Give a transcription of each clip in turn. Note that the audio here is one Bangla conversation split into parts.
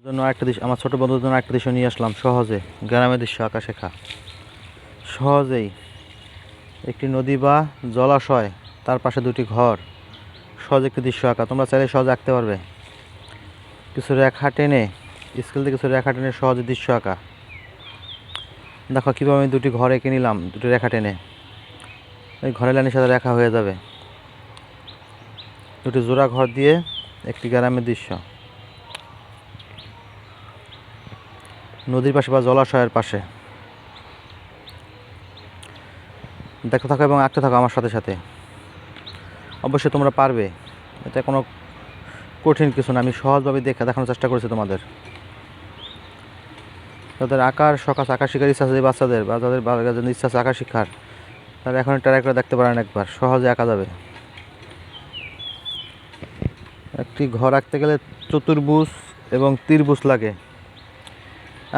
জন্য একটা দৃশ্য, আমার ছোট বন্ধুর জন্য একটা দৃশ্য নিয়ে আসলাম। সহজে গ্রামের দৃশ্য, আঁকা সহজেই একটি নদী বা জলাশয়, তার পাশে দুটি ঘর, সহজ একটি দৃশ্য আঁকা। তোমরা চাইলে সহজে আঁকতে পারবে। কিছু রেখা টেনে, স্কেল দিয়ে কিছু রেখা টেনে সহজে দৃশ্য আঁকা। দেখো কীভাবে আমি দুটি ঘর এঁকে নিলাম, দুটি রেখা টেনে। ওই ঘরের লাইনের সাথে রেখা হয়ে যাবে। দুটি জোড়া ঘর দিয়ে একটি গ্রামের দৃশ্য, নদীর পাশে বা জলাশয়ের পাশে। দেখতে থাকো এবং আঁকতে থাকো আমার সাথে সাথে। অবশ্যই তোমরা পারবে, এটা কোনো কঠিন কিছু না। আমি সহজভাবে দেখানোর চেষ্টা করেছি তোমাদের। যাদের আঁকার শখ আছে, আঁকা শেখার ইচ্ছা আছে, বাচ্চাদের বা যাদের ইচ্ছা আছে আঁকা শেখার, তারা এখন ট্রাই করে দেখতে পারেন একবার। সহজে আঁকা যাবে। একটি ঘর আঁকতে গেলে চতুর্ভুজ এবং ত্রিভুজ লাগে।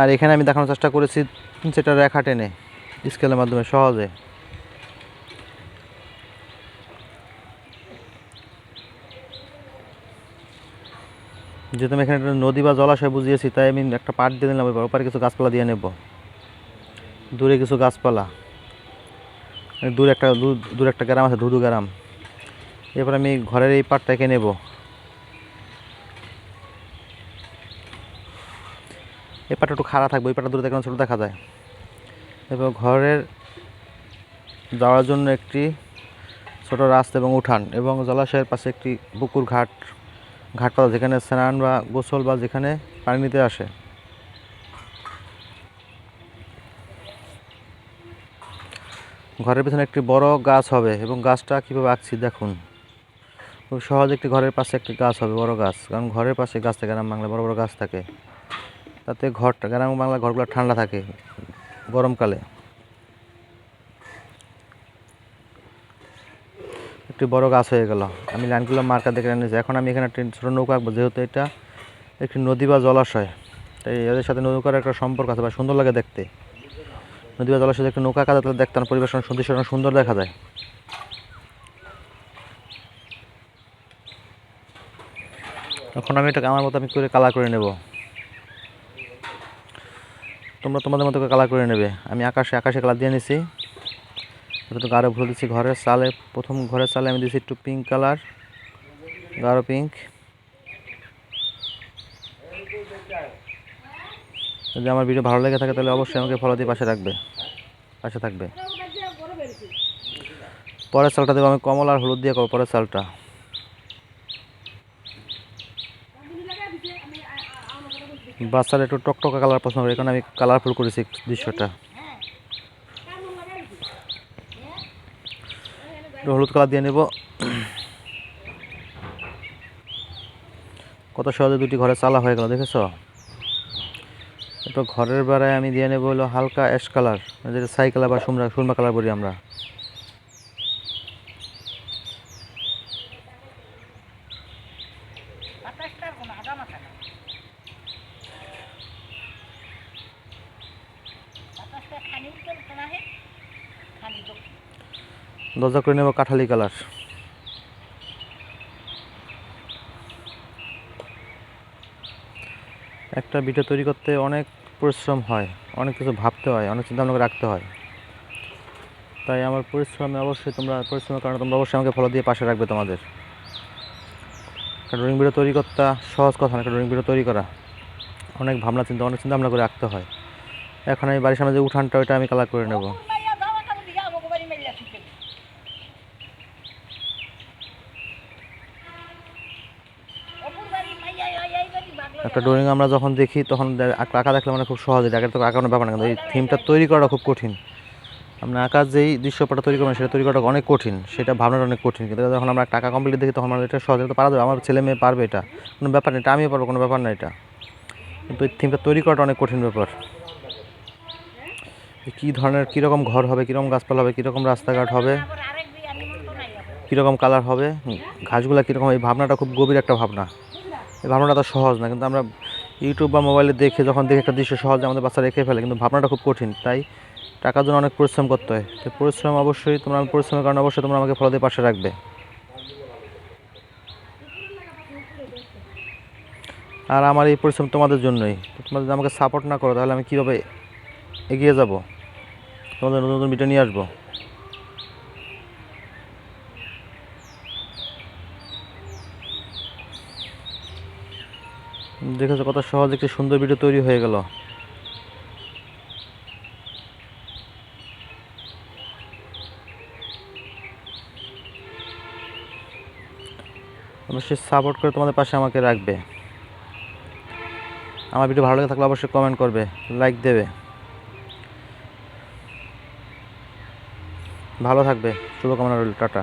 আর এখানে আমি দেখানোর চেষ্টা করেছি সেটা রেখা টেনে স্কেলের মাধ্যমে সহজে। যেহেতু আমি এখানে একটা নদী বা জলাশয় বুঝিয়েছি, তাই আমি একটা পাট দিয়ে নিলাম। ওপারে কিছু গাছপালা দিয়ে নেব, দূরে কিছু গাছপালা, দূরে একটা গ্রাম আছে, ধুধু গ্রাম। এরপর আমি ঘরের এই পাটটাকে নেব। এই পাটটা একটু খাড়া থাকবে, ওই পাটটা দূরে দেখে ছোটো দেখা যায়। এরপর ঘরের যাওয়ার জন্য একটি ছোট রাস্তা এবং উঠান, এবং জলাশয়ের পাশে একটি পুকুর ঘাটপাড়া, যেখানে স্নান বা গোসল বা যেখানে পানি নিতে আসে। ঘরের পিছনে একটি বড় গাছ হবে, এবং গাছটা কীভাবে আঁকছি দেখুন। খুব সহজ, একটি ঘরের পাশে একটি গাছ হবে, বড় গাছ। কারণ ঘরের পাশে গাছ থাকে, গ্রাম বাংলায় বড় বড় গাছ থাকে। তাতে গ্রাম বাংলার ঘরগুলো ঠান্ডা থাকে গরমকালে। একটি বড় গাছ হয়ে গেল। আমি লাইনগুলো মার্কার দেখে নিয়েছি। এখন আমি এখানে একটি ছোটো নৌকা আঁকবো, যেহেতু এটা একটি নদী বা জলাশয়, তাই এদের সাথে নৌকার একটা সম্পর্ক আছে বা সুন্দর লাগে দেখতে। নদী বা জলাশয়ে একটি নৌকা আঁকা তাহলে দেখতে পরিবেশ অনেক সুন্দর দেখা যায়। এখন আমি এটাকে আমার মতো আমি করে কালার করে নেব। তোমরা তোমাদের মতো করে কালার করে নেবে। আমি আকাশে কালার দিয়ে নিছি। একটু গাঢ় ভুলে দিচ্ছি। প্রথম ঘরের চালে আমি দিচ্ছি একটু পিঙ্ক কালার, গাঢ় পিঙ্ক। যদি আমার ভিডিও ভালো লেগে থাকে তাহলে অবশ্যই আমাকে ফলো দিয়ে পাশে থাকবে। পরের চালটা দেবো আমি কমলা আর হলুদ দিয়ে করবো। পরের চালটা বাচ্চারা একটু টকটকা কালার পছন্দ করে, এখানে আমি কালারফুল করেছি দৃশ্যটা। একটু হলুদ কালার দিয়ে নেব। কত সহজে দুটি ঘরের চালা হয়ে গেল, দেখেছো? এরপর ঘরের বেড়ায় আমি দিয়ে নেব হলো হালকা অ্যাশ কালার, যেটা ছাই কালার বা সুরমা কালার বলি আমরা। দরজা করে নেব কাঠালি কালার। একটা ভিডিও তৈরি করতে অনেক পরিশ্রম হয়, অনেক কিছু ভাবতে হয়, অনেক চিন্তা ভাবনা রাখতে হয়। তাই আমার পরিশ্রমের কারণে তোমরা অবশ্যই আমাকে ফলো দিয়ে পাশে রাখবে তোমাদের। একটা ড্রয়িং ভিডিও তৈরি করতে সহজ কথা না। একটা ড্রয়িং ভিডিও তৈরি করা অনেক অনেক চিন্তা ভাবনা করে রাখতে হয়। এখন আমি বাড়ির সামনে যে উঠানটা, ওইটা আমি কালার করে নেব। একটা ড্রয়িং আমরা যখন দেখি তখন আঁকা দেখলে মানে খুব সহজ, এটা তো আঁকানোর ব্যাপার না, কিন্তু এই থিমটা তৈরি করাটা খুব কঠিন। আমরা আঁকার যেই দৃশ্যপটটা তৈরি করবেন সেটা তৈরি করাটা অনেক কঠিন, সেটা ভাবনাটা অনেক কঠিন। কিন্তু যখন আমরা টাকা কমপ্লিট দেখি তখন আমরা এটা সহজে তো পারা যাবে। আমার ছেলে মেয়ে পারবে, এটা কোনো ব্যাপার না, এটা আমিও পারবো, কোনো ব্যাপার না এটা। কিন্তু এই থিমটা তৈরি করাটা অনেক কঠিন ব্যাপার। কী ধরনের, কীরকম ঘর হবে, কীরকম গাছপালা হবে, কীরকম রাস্তাঘাট হবে, কীরকম কালার হবে, ঘাসগুলো কীরকম, এই ভাবনাটা খুব গভীর একটা ভাবনা। এই ভাবনাটা তো সহজ না, কিন্তু আমরা ইউটিউব বা মোবাইলে যখন দেখি একটা দৃশ্য সহজে আমাদের বাচ্চারা রেখে ফেলে, কিন্তু ভাবনাটা খুব কঠিন। তাই টাকার জন্য অনেক পরিশ্রম করতে হয়। তো পরিশ্রমের কারণে অবশ্যই তোমরা আমাকে ফলো দিয়ে পাশে রাখবে। আর আমার এই পরিশ্রম তোমাদের জন্যই। তোমরা যদি আমাকে সাপোর্ট না করো তাহলে আমি কীভাবে এগিয়ে যাব, তোমাদের নতুন নতুন ভিডিও নিয়ে আসবো। দেখেছো কত সহজ একটি সুন্দর ভিডিও তৈরি হয়ে গেল। অবশ্যই সাপোর্ট করে তোমাদের পাশে আমাকে রাখবে। আমার ভিডিও ভালো লেগে থাকলে অবশ্যই কমেন্ট করবে, লাইক দেবে। ভালো থাকবে, শুভকামনা রইল, টাটা।